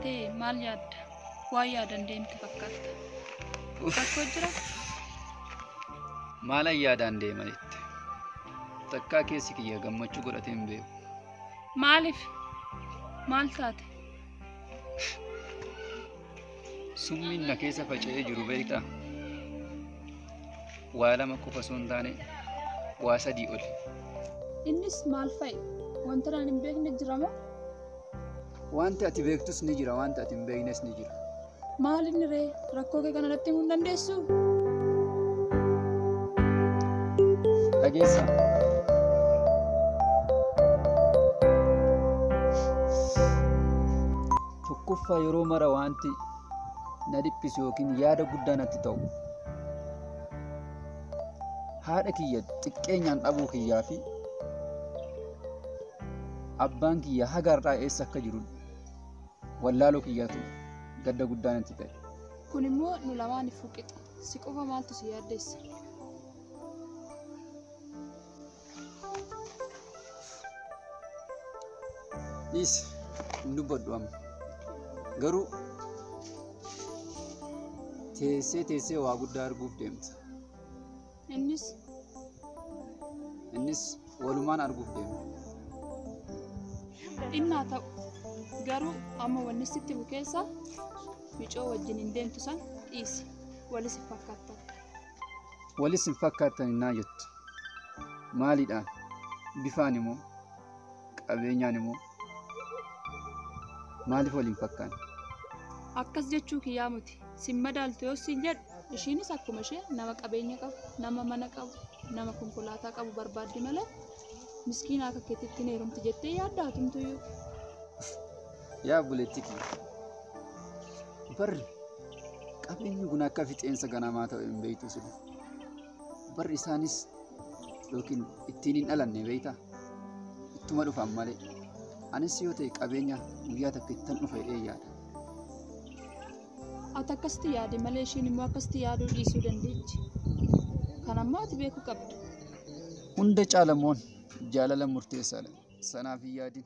taatee maal yaadda? Waa yaadan deemte fakkaata. Rakkoo jira? Maal yaadaan deemanitti? Takkaa keessi kiyya gammachuu godhatee hin beeku. Maaliif? Maal taate? Summiin na keessa faca'ee jiru beektaa? Waa lama qofa osoo hin taane waa sadii oli. Innis maal fa'i? Wanta naan hin beekne jira moo? Wanti ati beektus ni jira, wanti ati hin beeknes ni jira. Maal inni ree? Rakkoo kee kanarratti himuu hin dandeessu? Dhageessa. Tokkoffaa yeroo mara wanti na dhiphisu yookiin yaada guddaa natti ta'u haadha kiyya xiqqeenyaan dhabuu kiyyaa fi abbaan kiyya hagaarraa eessa akka jiru wallaaloo kiyyaatu gadda guddaa natti ta'e. Kun immoo nu lamaaniif fuqixa. Si qofa maaltu si yaaddeessa? Dhiisi hin dubbadhu amma. Garuu teessee waa guddaa arguuf deemta. Innis walumaan arguuf deema. Innaa ta'u garuu amma wanni sitti himu keessa micoo wajjin hin deemtu san dhiisi. Walis hin fakkaattan. Walis hin fakkaattan innaa jettu. Maaliidhaan? Bifaan immoo? Qabeenyaan immoo? Maaliif waliin fakkaanne? Akkas jechuu kiyyaa miti. Sin madaaltu yoo siin jedhu ishiinis akkuma ishee nama qabeenya qabu, nama mana qabu, nama konkolaataa qabu barbaaddi malee miskiina akka keetitti hin heerumti jettee yaaddaa tumtuyyuu. Yaa buleetti kiyya. Barri qabeenyi kun akka fixeensa ganamaa ta'u hin beektu sila. Barri isaanis yookiin ittiin hin dhalanne beektaa? Ittuma dhufan malee. Anis yoo ta'e qabeenya guyyaa takka ittan dhufa jedhee yaada. Ati akkasitti yaade malee ishiin immoo akkasitti yaaduu dhiisuu dandeechi. Kan ammoo ati beekuu qabdu. Hunda caalamoon jaalala murteessaadha. Sanaaf hin yaadin.